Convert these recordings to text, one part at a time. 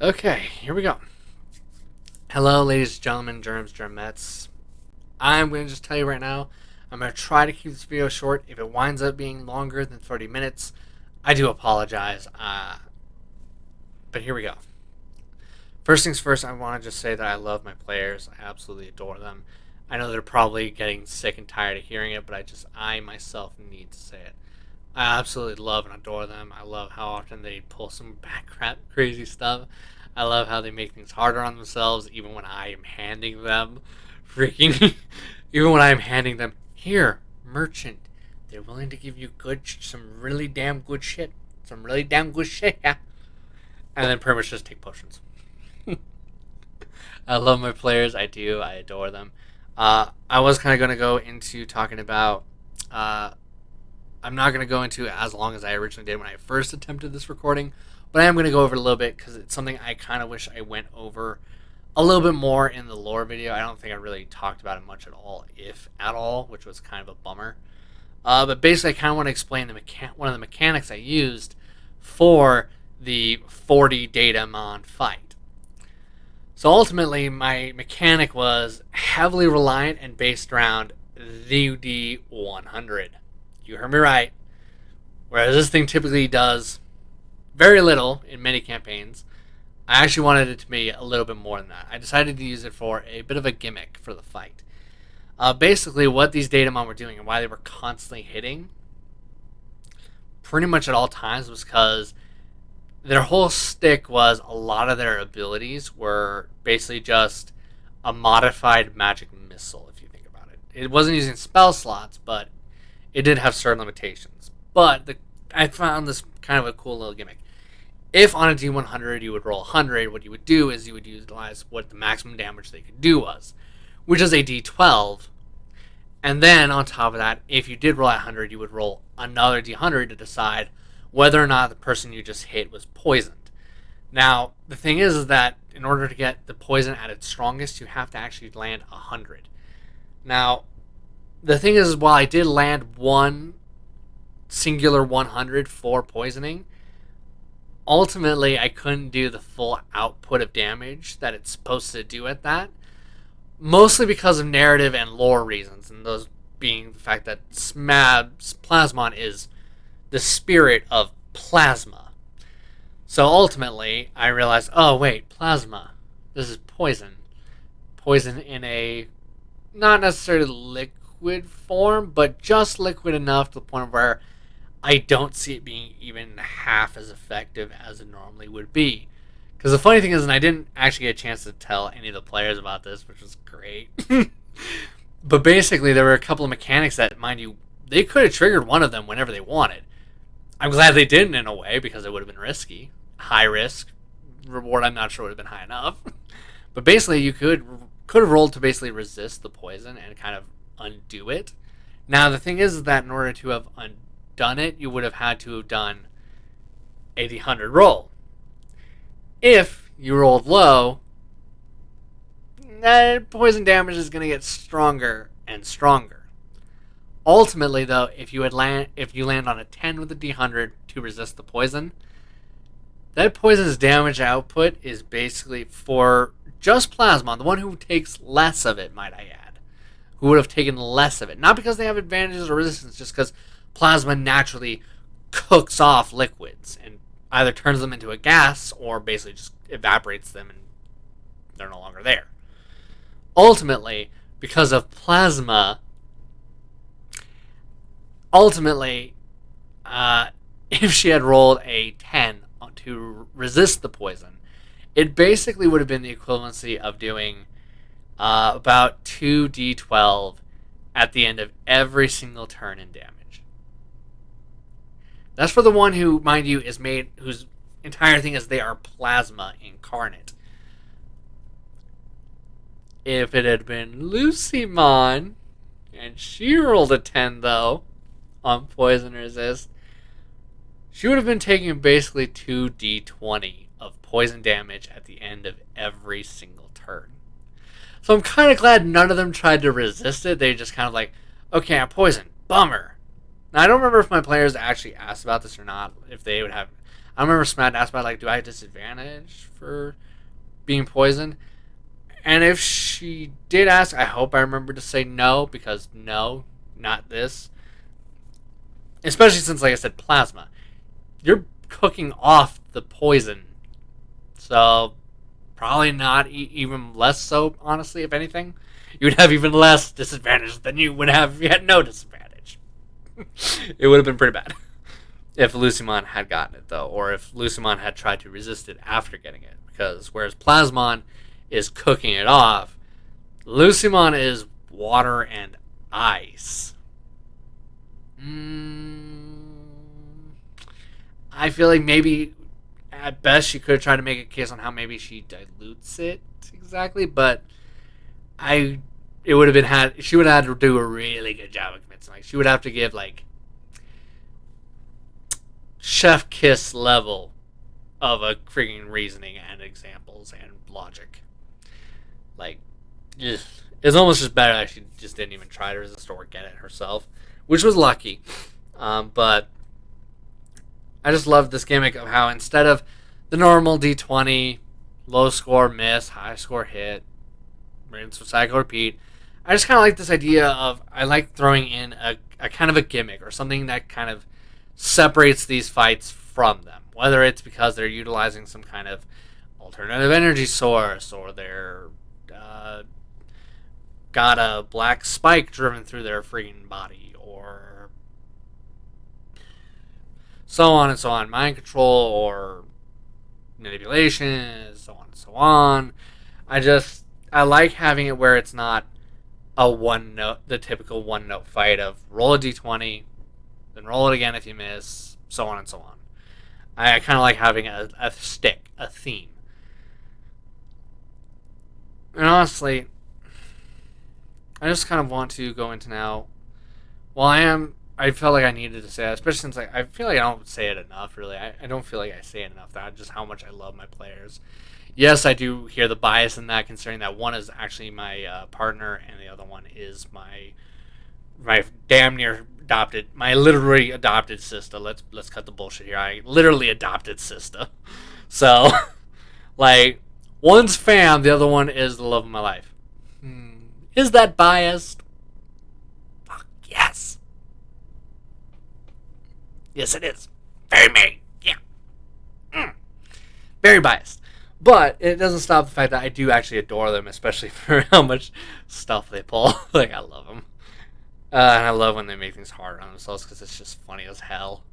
Okay, here we go. Hello, ladies and gentlemen, germs, germettes. I'm going to just tell you right now, I'm going to try to keep this video short. If it winds up being longer than 30 minutes, I do apologize. But here we go. First things first, I want to just say that I love my players. I absolutely adore them. I know they're probably getting sick and tired of hearing it, but I myself need to say it. I absolutely love and adore them. I love how often they pull some back crap crazy stuff. I love how they make things harder on themselves, even when I am handing them freaking, even when I am handing them here, merchant. They're willing to give you some really damn good shit, yeah. And then pretty much just take potions. I love my players. I do. I adore them. I was kind of going to go into talking about. I'm not going to go into as long as I originally did when I first attempted this recording, but I am going to go over it a little bit because it's something I kind of wish I went over a little bit more in the lore video. I don't think I really talked about it much at all, if at all, which was kind of a bummer. But basically, I kind of want to explain one of the mechanics I used for the 40 Datamon fight. So ultimately, my mechanic was heavily reliant and based around the D100. You heard me right. Whereas this thing typically does very little in many campaigns, I actually wanted it to be a little bit more than that. I decided to use it for a bit of a gimmick for the fight. Basically, what these Datamon were doing and why they were constantly hitting pretty much at all times was because their whole stick was a lot of their abilities were basically just a modified magic missile, if you think about it. It wasn't using spell slots, but it did have certain limitations. But I found this kind of a cool little gimmick. If on a D100 you would roll 100, what you would do is you would utilize what the maximum damage they could do was, which is a D12. And then on top of that, if you did roll at 100, you would roll another D100 to decide whether or not the person you just hit was poisoned. Now, the thing is that in order to get the poison at its strongest, you have to actually land 100. Now, the thing is, while I did land one singular 100 for poisoning, ultimately I couldn't do the full output of damage that it's supposed to do at that. Mostly because of narrative and lore reasons, and those being the fact that Plasmon is the spirit of plasma. So ultimately, I realized, oh wait, plasma. This is poison. Poison in a not necessarily liquid form, but just liquid enough to the point where I don't see it being even half as effective as it normally would be. Because the funny thing is, and I didn't actually get a chance to tell any of the players about this, which was great. But basically, there were a couple of mechanics that, mind you, they could have triggered one of them whenever they wanted. I'm glad they didn't in a way, because it would have been risky. High risk. Reward, I'm not sure would have been high enough. But basically, you could have rolled to basically resist the poison and kind of undo it. Now, the thing is that in order to have undone it, you would have had to have done a D100 roll. If you rolled low, that poison damage is going to get stronger and stronger. Ultimately, though, if you land on a 10 with a D100 to resist the poison, that poison's damage output is basically for just Plasmon, the one who takes less of it, might I add, who would have taken less of it. Not because they have advantages or resistance, just because Plasma naturally cooks off liquids and either turns them into a gas or basically just evaporates them and they're no longer there. Ultimately, because of plasma, if she had rolled a 10 to resist the poison, it basically would have been the equivalency of doing about 2d12 at the end of every single turn in damage. That's for the one who, mind you, whose entire thing is they are plasma incarnate. If it had been Lucymon, and she rolled a 10, though, on poison resist, she would have been taking basically 2d20 of poison damage at the end of every single turn. So I'm kind of glad none of them tried to resist it. They just kind of like, okay, I'm poisoned. Bummer. Now, I don't remember if my players actually asked about this or not, if they would have... I remember Smash asked about, like, do I have disadvantage for being poisoned? And if she did ask, I hope I remember to say no, because no, not this. Especially since, like I said, plasma. You're cooking off the poison. So, probably not, even less so, honestly, if anything. You would have even less disadvantage than you would have if you had no disadvantage. It would have been pretty bad if Lucimon had gotten it, though, or if Lucimon had tried to resist it after getting it. Because whereas Plasmon is cooking it off, Lucimon is water and ice. I feel like maybe at best she could have tried to make a case on how maybe she dilutes it exactly, but I it would have been had she would have had to do a really good job of convincing. Like, she would have to give, like, chef kiss level of a freaking reasoning and examples and logic. Like, ugh. It's almost just better that she just didn't even try to resist or get it herself, which was lucky. But I just love this gimmick of how instead of the normal D20, low score miss, high score hit, rinse, recycle, repeat, I just kind of like this idea of, I like throwing in a kind of a gimmick or something that kind of separates these fights from them. Whether it's because they're utilizing some kind of alternative energy source, or they're got a black spike driven through their freaking body, or so on and so on. Mind control or manipulation, so on and so on. I like having it where it's not a one note, the typical one note fight of roll a d20, then roll it again if you miss, so on and so on. I kind of like having a stick, a theme. And honestly, I just kind of want to go into now. Well, I felt like I needed to say that, especially since I feel like I don't say it enough, really. I don't feel like I say it enough, that just how much I love my players. Yes, I do hear the bias in that, considering that one is actually my partner and the other one is my damn near adopted, my literally adopted sister. Let's cut the bullshit here. I literally adopted sister. So, like, one's fam, the other one is the love of my life. Is that biased? Fuck yes. Yes, it is. Very me. Yeah. Very biased. But it doesn't stop the fact that I do actually adore them, especially for how much stuff they pull. Like, I love them. And I love when they make things hard on themselves, because it's just funny as hell.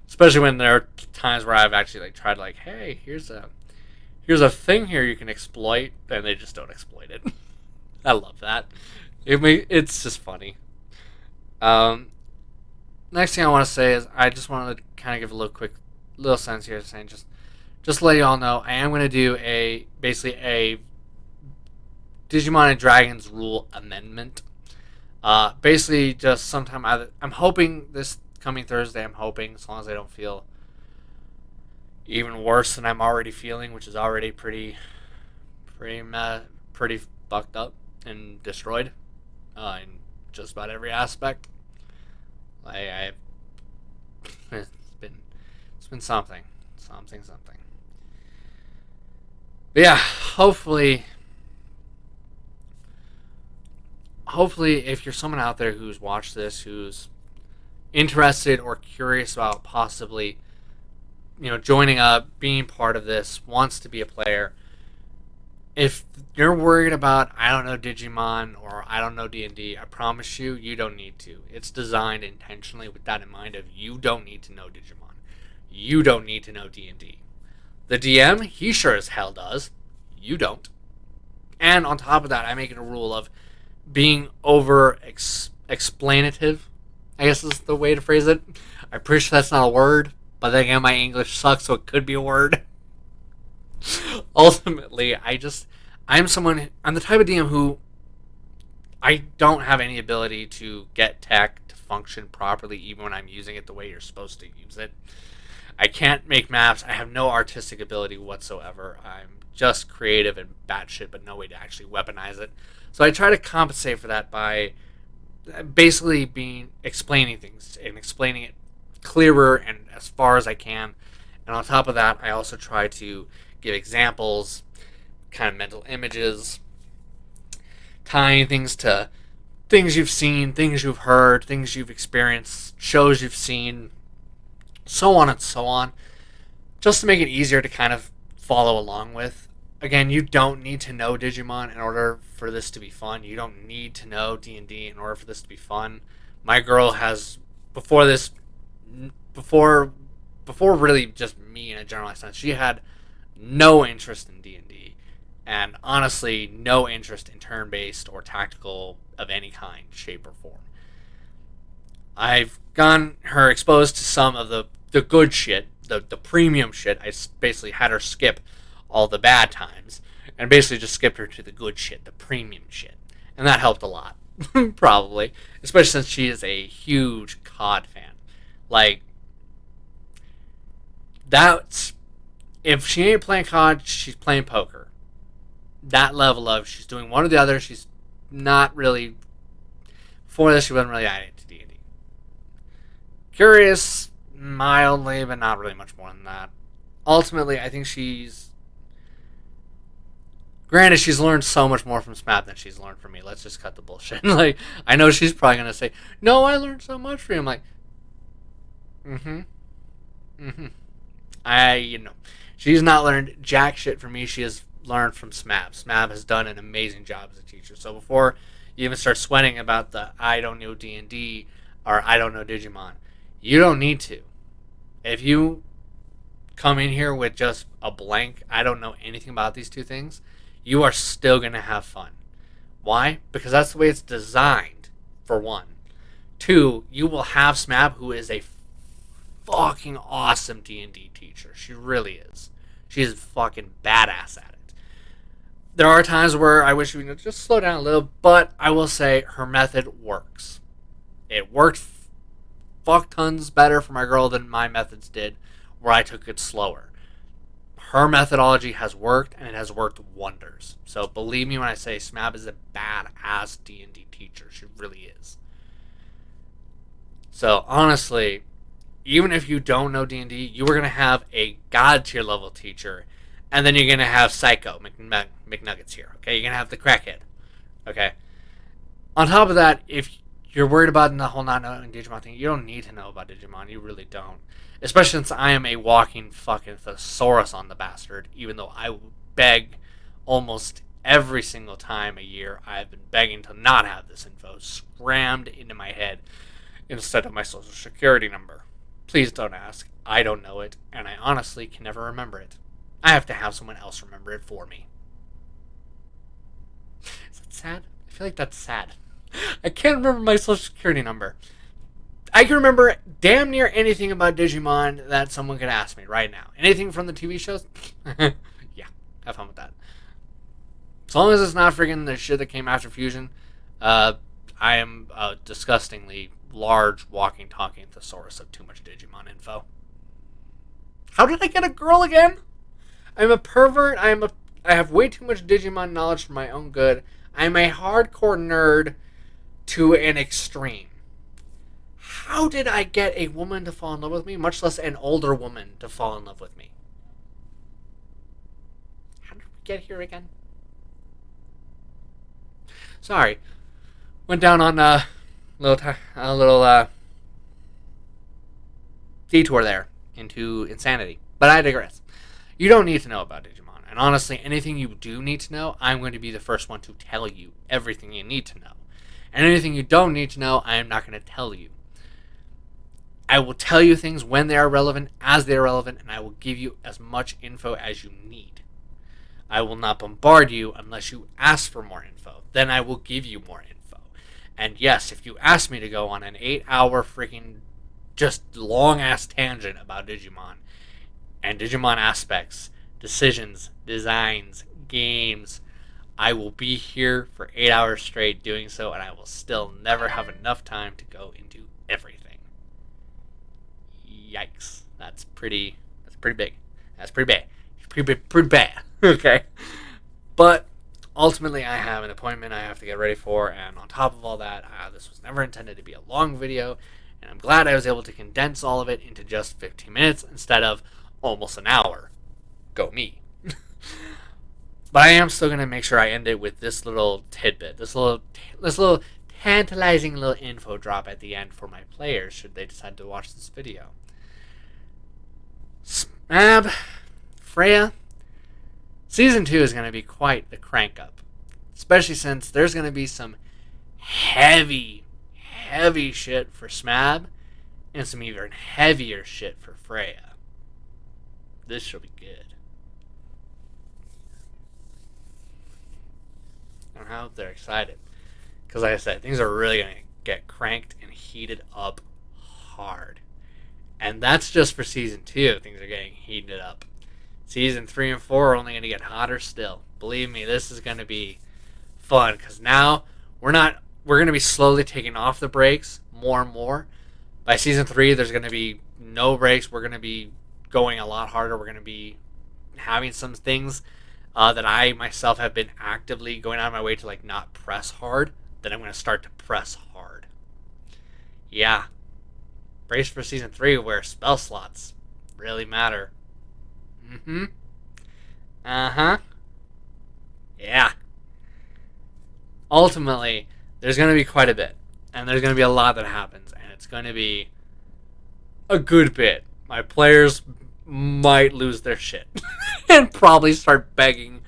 Especially when there are times where I've actually, like, tried, like, hey, here's a thing here you can exploit, and they just don't exploit it. I love that. It's just funny. Next thing I want to say is I just wanted to kind of give a little sense here, saying just to let you all know, I am going to do basically a Digimon and Dragons rule amendment. Basically, just sometime I'm hoping this coming Thursday. I'm hoping, as long as I don't feel even worse than I'm already feeling, which is already pretty fucked up and destroyed in just about every aspect. It's been something. But yeah, hopefully, if you're someone out there who's watched this, who's interested or curious about possibly, joining up, being part of this, wants to be a player, if you're worried about, I don't know Digimon or I don't know D&D, I promise you don't need to. It's designed intentionally with that in mind of, you don't need to know Digimon. You don't need to know D&D. The DM, he sure as hell does. You don't. And on top of that, I make it a rule of being over explanative, I guess is the way to phrase it. I'm pretty sure that's not a word, but then again, my English sucks, so it could be a word. Ultimately, I'm the type of DM who, I don't have any ability to get tech to function properly, even when I'm using it the way you're supposed to use it. I can't make maps. I have no artistic ability whatsoever. I'm just creative and batshit, but no way to actually weaponize it. So I try to compensate for that by basically explaining things and explaining it clearer and as far as I can, And on top of that, I also try to give examples, kind of mental images, tying things to things you've seen, things you've heard, things you've experienced, shows you've seen, so on and so on, just to make it easier to kind of follow along with. Again, you don't need to know Digimon in order for this to be fun. You don't need to know D&D in order for this to be fun. My girl has, before this, before really just me in a generalized sense, she had no interest in D&D, and honestly, no interest in turn-based or tactical of any kind, shape, or form. I've gotten her exposed to some of the good shit, the premium shit. I basically had her skip all the bad times and basically just skipped her to the good shit, the premium shit. And that helped a lot, probably, especially since she is a huge COD fan. Like, that's, if she ain't playing COD, she's playing poker. That level of, she's doing one or the other. She's not really, before this, she wasn't really at it to D&D. Curious, mildly, but not really much more than that. Ultimately, I think she's, granted, she's learned so much more from SMAP than she's learned from me. Let's just cut the bullshit. Like, I know she's probably going to say, no, I learned so much from you. I'm like, she's not learned jack shit from me. She has learned from SMAP. SMAP has done an amazing job as a teacher. So before you even start sweating about the I don't know D&D or I don't know Digimon, you don't need to. If you come in here with just a blank, I don't know anything about these two things, you are still going to have fun. Why? Because that's the way it's designed, for one. Two, you will have SMAP, who is a fucking awesome D&D teacher. She really is. She is fucking badass at it. There are times where I wish we could just slow down a little, but I will say her method works. It worked fuck tons better for my girl than my methods did, where I took it slower. Her methodology has worked, and it has worked wonders. So believe me when I say SMAP is a badass D&D teacher. She really is. So honestly, even if you don't know D&D, you are going to have a god tier level teacher, and then you're going to have Psycho McNuggets here. Okay, you're going to have the crackhead. Okay. On top of that, if you're worried about the whole not knowing Digimon thing, you don't need to know about Digimon. You really don't. Especially since I am a walking fucking thesaurus on the bastard, even though I beg almost every single time a year I've been begging to not have this info scrammed into my head instead of my social security number. Please don't ask. I don't know it, and I honestly can never remember it. I have to have someone else remember it for me. Is that sad? I feel like that's sad. I can't remember my social security number. I can remember damn near anything about Digimon that someone could ask me right now. Anything from the TV shows? Yeah, have fun with that. As long as it's not friggin' the shit that came after Fusion, I am a disgustingly large walking, talking thesaurus of too much Digimon info. How did I get a girl again? I'm a pervert. I have way too much Digimon knowledge for my own good. I'm a hardcore nerd to an extreme. How did I get a woman to fall in love with me, much less an older woman to fall in love with me? How did we get here again? Sorry. Went down on a little detour there into insanity. But I digress. You don't need to know about Digimon. And honestly, anything you do need to know, I'm going to be the first one to tell you everything you need to know. And anything you don't need to know, I am not going to tell you. I will tell you things when they are relevant, as they are relevant, and I will give you as much info as you need. I will not bombard you unless you ask for more info. Then I will give you more info. And yes, if you ask me to go on an 8-hour freaking just long-ass tangent about Digimon and Digimon aspects, decisions, designs, games, I will be here for 8 hours straight doing so, and I will still never have enough time to go into everything. Yikes. That's pretty big. That's pretty bad. Pretty bad. Okay. But ultimately, I have an appointment I have to get ready for, and on top of all that, this was never intended to be a long video, and I'm glad I was able to condense all of it into just 15 minutes instead of almost an hour. Go me. But I am still gonna make sure I end it with this little tidbit, this little tantalizing little info drop at the end for my players should they decide to watch this video. Smab, Freya, Season 2 is gonna be quite the crank up, especially since there's gonna be some heavy, heavy shit for Smab and some even heavier shit for Freya. This should be good. I hope they're excited. Because like I said, things are really going to get cranked and heated up hard. And that's just for Season 2. Things are getting heated up. Season 3 and 4 are only going to get hotter still. Believe me, this is going to be fun. Because now we're going to be slowly taking off the brakes more and more. By Season 3, there's going to be no brakes. We're going to be going a lot harder. We're going to be having some things that I myself have been actively going out of my way to not press hard, then I'm going to start to press hard. Yeah. Brace for Season 3 where spell slots really matter. Mm-hmm. Uh-huh. Yeah. Ultimately, there's going to be quite a bit. And there's going to be a lot that happens. And it's going to be a good bit. My players might lose their shit. And probably start begging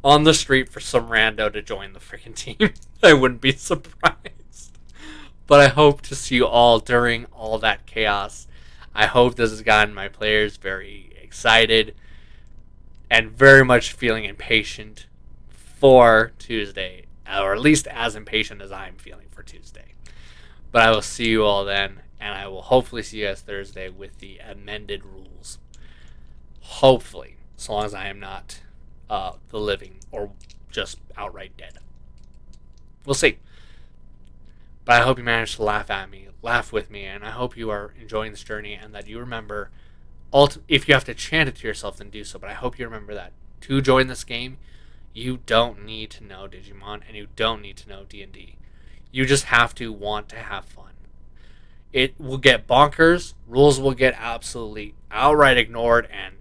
on the street for some rando to join the freaking team. I wouldn't be surprised. But I hope to see you all during all that chaos. I hope this has gotten my players very excited and very much feeling impatient for Tuesday, or at least as impatient as I'm feeling for Tuesday. But I will see you all then, and I will hopefully see you guys Thursday with the amended rules. Hopefully, as long as I am not the living or just outright dead. We'll see. But I hope you managed to laugh at me, laugh with me, and I hope you are enjoying this journey and that you remember, if you have to chant it to yourself, then do so. But I hope you remember that to join this game, you don't need to know Digimon and you don't need to know D&D. You just have to want to have fun. It will get bonkers. Rules will get absolutely outright ignored and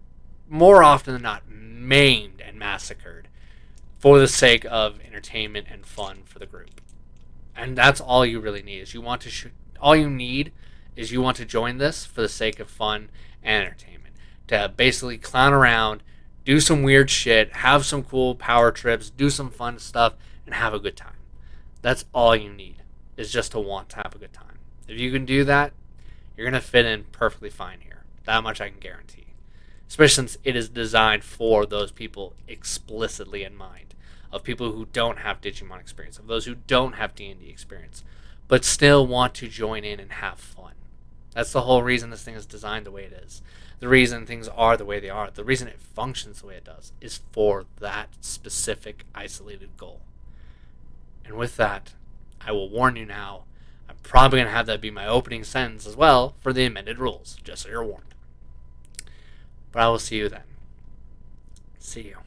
more often than not maimed and massacred for the sake of entertainment and fun for the group. And that's all you really need. All you need is you want to join this for the sake of fun and entertainment. To basically clown around, do some weird shit, have some cool power trips, do some fun stuff, and have a good time. That's all you need, is just to want to have a good time. If you can do that, you're going to fit in perfectly fine here. That much I can guarantee. Especially since it is designed for those people explicitly in mind. Of people who don't have Digimon experience. Of those who don't have D&D experience. But still want to join in and have fun. That's the whole reason this thing is designed the way it is. The reason things are the way they are. The reason it functions the way it does. Is for that specific isolated goal. And with that, I will warn you now. I'm probably going to have that be my opening sentence as well for the amended rules. Just so you're warned. But I will see you then. See you.